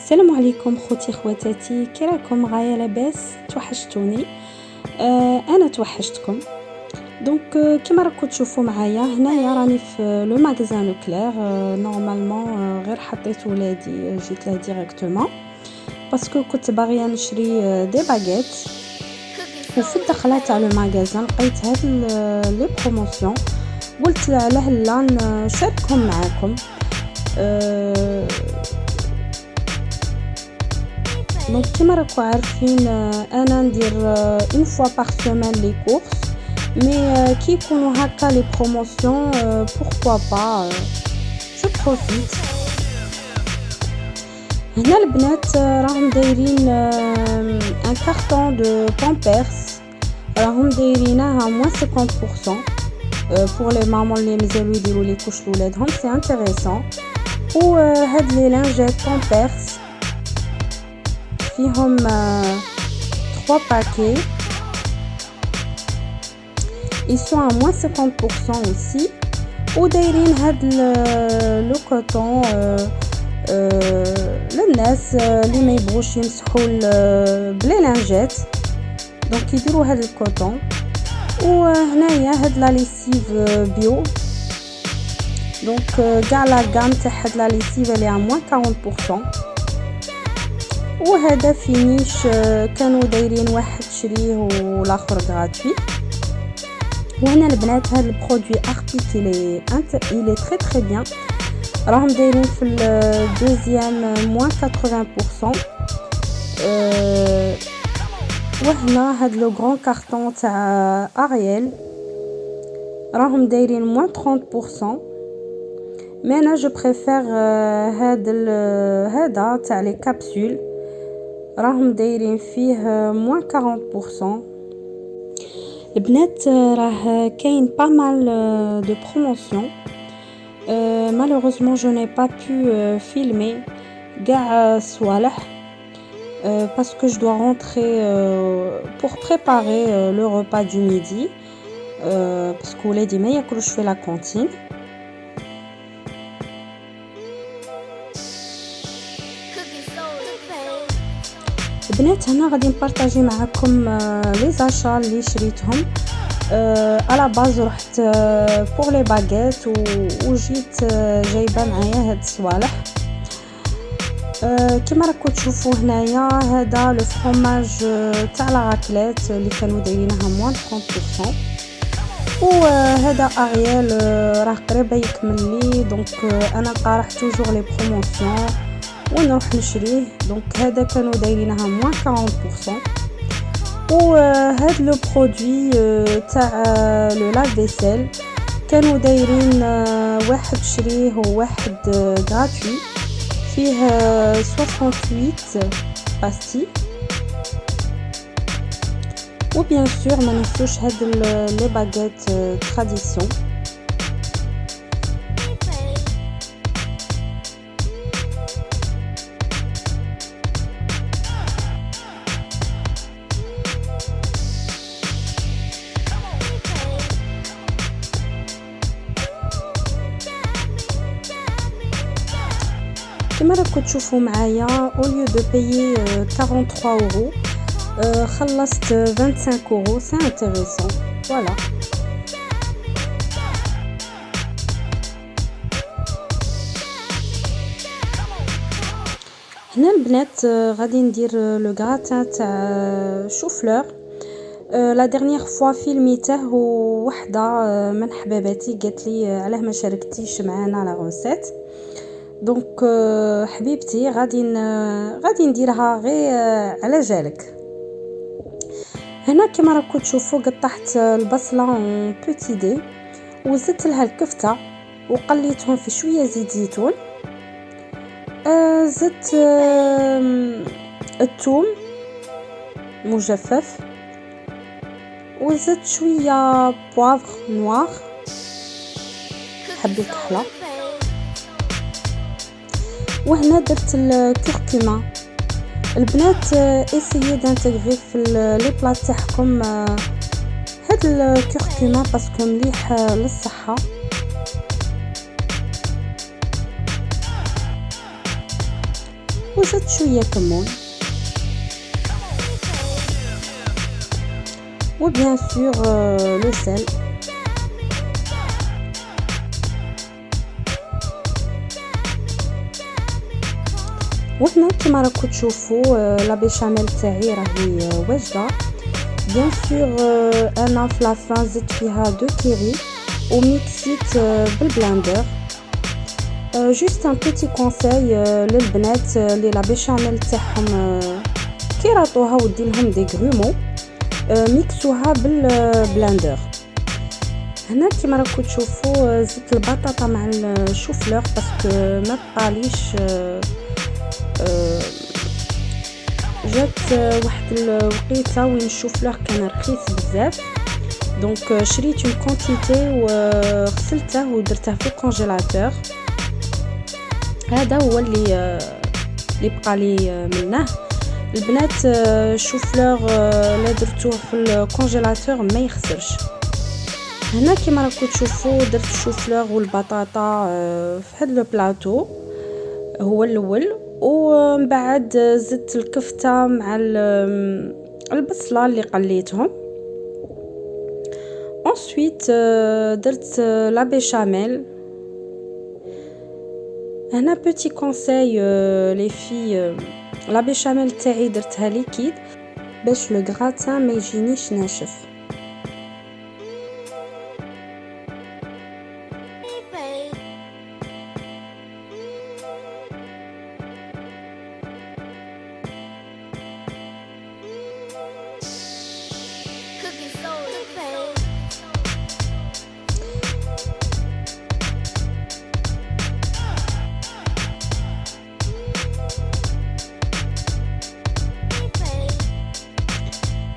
السلام عليكم خوتي خواتاتي، كي راكم؟ غايه لاباس؟ توحشتوني. انا توحشتكم. دونك كيما راكم تشوفوا معايا هنايا راني في لو ماغازان لو كلير. نورمالمون غير حطيت ولادي جيت له ديريكتومون باسكو كنت باغيه نشري دي باغيت، وفي الدخله تاع لو ماغازان لقيت هاد لي بروموسيون، قلت علاه لا نشاركهم معاكم. دونك كيما راكم عارفين انا ندير اون فوا بار سيمين لي كورس، مي كي يكونوا هكا لي بروموسيون pourquoi pas je profite. هنا البنات راهم دايرين ان كارطون دو بامبرز، راهم دايرينها موان 50% pour les mamans اللي مازالو يديروا لي كوش لولادهم، سي انتريسون. و هاد لي لانجيت بامبرز فيهم 3 paquets. Ils sont à moins 50% aussi. ودايرين هاد لو كوتون للناس اللي ما يبغوش يمسحوا بلي لانجيت، دونك يديروا هاد الكوتون. وهنايا هاد لا ليسيف بيو، دونك كاع لا غام تاع هاد لا ليسيف اللي à moins 40%. وهذا فينيش كانوا دايرين واحد شريه والاخر غراتوي. وهنا البنات هذا البرودوي ارتيك الي تري تري بيان، راهم دايرين في الدوزيام موان 80%. وهنا هذا لو غران كارطون تاع اريل راهم دايرين موان 30%، مي انا جو بريفير هذا تاع لي كابسول راهم دايرين فيه موان 40%. البنات راه كاين با مال دو بروموسيون. malheureusement je n'ai pas pu filmer كاع صوالح parce que je dois rentrer pour préparer le repas du midi parce que ولادي ما ياكلوش في لا كونتين. البنات هنا غادي نبارطاجي معكم لي زاشا اللي شريتهم. على باز رحت بور لي باغيت وجيت جايبه معايا هاد الصوالح. كما راكم تشوفوا هنايا هذا لو فرomاج تاع لا راكليت اللي كانوا دايرينها موان 30%. وهذا اريال راه قريبه يكمل لي، دونك انا طارح توجور لي بروموسيون ونروح نشريه. دونك هذا كانوا دايرينها موان 40%. وهذا لو برودوي تاع لو لاف فيسيل كانوا دايرين واحد شريه وواحد غراتوي، فيه 68 باستي. وبيان سور ما ننسوش هاد لي باغيت تراديسيون. كما راكم تشوفوا معايا au lieu de payer 43 euros خلصت 25 euros. c'est intéressant. voilà. هنا البنات غادي ندير لو غراتان تاع شوفلور. لا ديرنيير فوا فيلميته وحده من حباباتي قالت لي علاه ما شاركتيش معنا لا روسيت. دونك حبيبتي غادي نديرها غير على جالك. هنا كما راكم تشوفوا قطعت البصله ان بوتي دي وزدت لها الكفته وقليتهم في شويه زيت زيتون. زدت الثوم مجفف وزدت شويه بوافغ نوار حب الكحله. وهنا درت الكركمه. البنات اسيي دانتيغري في لي بلاط تاعكم هاد الكركمه باسكو مليح للصحه. وزدت شويه كمون وبيان سور لو سيل. وهنا كما راكم تشوفوا لا بيشاميل تاعي راهي واجده. بيان سور انا في لافان زدت فيها 2 كيري وميكسيت بالبلاندر. جوست ان بيتي كونساي للبنات اللي لا بيشاميل تاعهم كي راطوها ودير لهم دي غرومو ميكسوها بالبلاندر. هنا كما راكم تشوفوا زدت البطاطا مع الشوفلور باسكو ما بقاليش جات واحد الوقيته وين الشوفلور كان رخيص بزاف، دونك شريت اون كونتيتي وغسلته ودرته في الكونجيلاتور. هذا هو اللي بقى لي منه. البنات الشوفلور لا درتوه في الكونجيلاتور ما يخسرش. هنا كما راكم تشوفوا درت الشوفلور والبطاطا في هذا لو بلاطو هو الاول، ومن بعد زدت الكفته مع البصله اللي قليتهم. ensuite درت لا بيشاميل. هنا بيتي كونساي لي في لا بيشاميل تاعي درتها ليكيد باش لو غراتان ما يجينيش ناشف.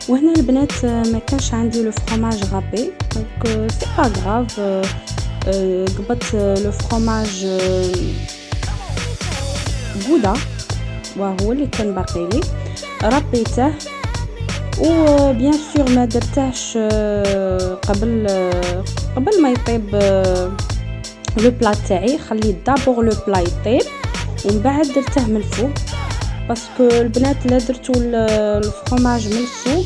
وهنا البنات ما كانش عندي لو فرomage غابي، دونك سي با غراف. قبضت لو فرomage غودا وهو اللي كان باقي لي، ربيته وبيان سور ما درتهش قبل ما يطيب لو بلا تاعي. خليت دابور لو بلا يطيب ومن بعد درته من الفوق، باسكو البنات لا درتو الفرomage من الفوق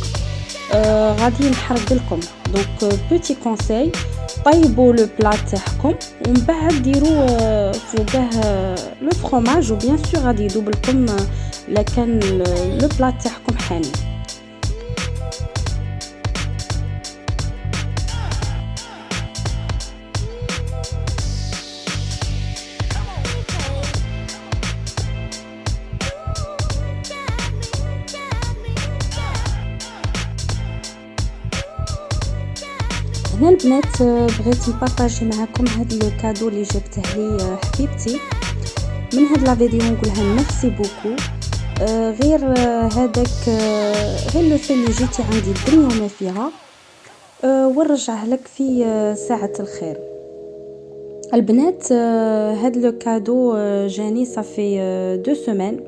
غادي نحرق لكم. دونك بيتي كونساي طيبوا لو بلا تاعكم ومن بعد ديروا فوقه لو فرomage وبيان سور غادي يذوب لكم لا كان لو بلا تاعكم حامي. هنا البنات بغيت نبارطاجي معكم هذا لو كادو اللي جبته لي حبيبتي. من هاد لا فيديو نقولها ميرسي بوكو. غير هذاك غير لو في اللي جيتي عندي الدنيا وما فيها ونرجعه لك في ساعة الخير. البنات هاد لو كادو جاني صافي 2 سيمين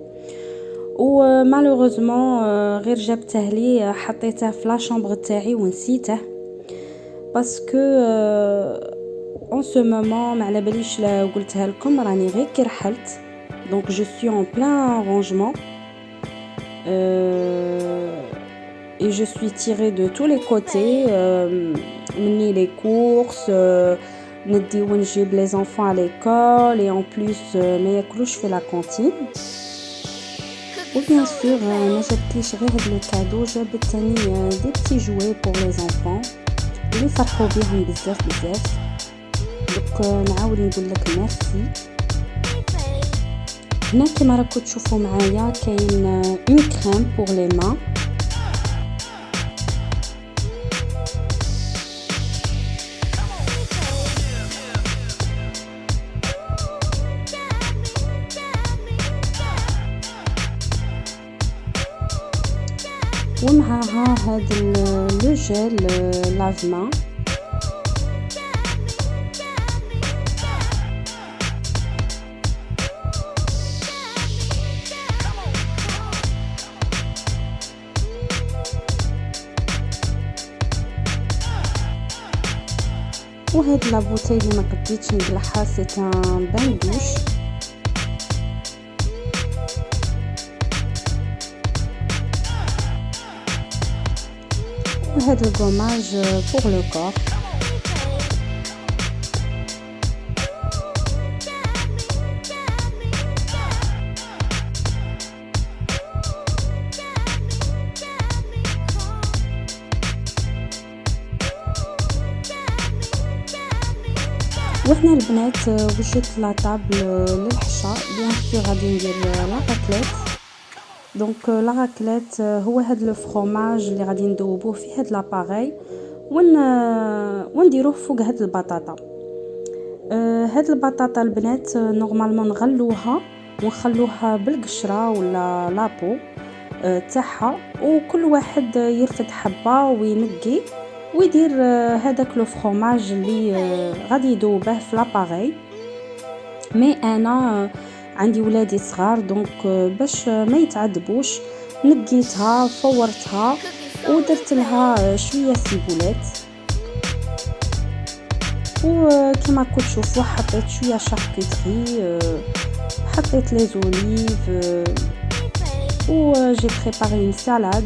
ومالوغوزمون غير جبته لي حطيته في لا شامبر تاعي ونسيته باسكو en ce moment ما على باليش لا قلتها لكم راني غير كي رحلت، donc je suis en plein rangement et je suis tirée de tous les côtés مني les courses ندي ونجيب les enfants à l'école et en plus ما ياكلوش في لا كانتين. وبيان سور ما جبتليش غير هاد لو كادو، جابت ثاني دي بتي جوي pour les enfants اللي فرحوا بيهم بزاف. دوك نعاود نقول لك ميرسي. هنا كما راكم تشوفوا معايا كاين اون كريم بور لي مان. ومعها هذا لو جيل لافما. وهاد لا بوتاي اللي ما قديتش نقلعها سي ان بان دوش. وهذا الغوماج pour le corps. وهنا البنات وجدت لاطابل للحشا. بيان سور غادي ندير لا راكليت. دونك لا راكليت هو هذا لو فروماج اللي غادي ندوبوه في هذا لاباري ونديروه فوق هذه البطاطا. هاد البطاطا البنات نورمالمون نغلوها ونخلوها بالقشره ولا لابو تاعها، وكل واحد يرفد حبه وينقي ويدير هذاك لو فروماج اللي غادي يذوبه في لاباري. مي انا عندي ولادي صغار دونك باش ما يتعذبوش نقيتها فورتها ودرت لها شويه سيبولات، وكما راكم تشوفوا حطيت شويه شاركوتري، حطيت لي زوليف و جي بريباري اون سالاد،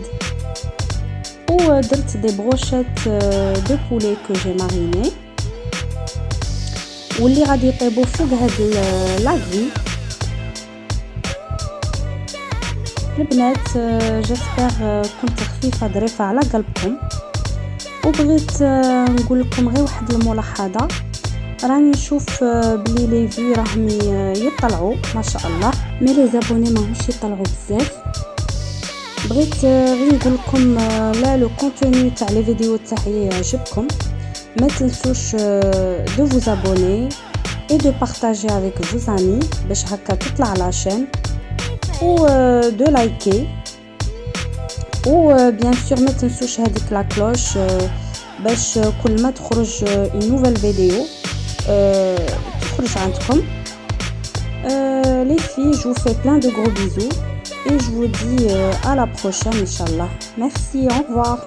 ودرت دي بروشيت دو بولي كو جي ماريني واللي غادي يطيبوا فوق هاد لاغري. البنات جيسبر كنت خفيفه ظريفه على قلبكم، وبغيت نقول لكم غير واحد الملاحظه. راني نشوف بلي لي فيو راهم يطلعوا ما شاء الله، مي لي زابوني ماهمش يطلعوا بزاف. بغيت غير نقول لكم لا لو كونتوني تاع لي فيديو تاعي يعجبكم، ما تنسوش دو vous abonner et de partager avec vos amis باش هكا تطلع لا شين، و دو لايكي، و بيان سور ما تنسوش هذيك لا كلوش باش كل ما تخرج une nouvelle vidéo تخرج عندكم. Les filles, je vous fais plein de gros bisous et je vous dis à la prochaine, Inch'Allah. Merci, au revoir.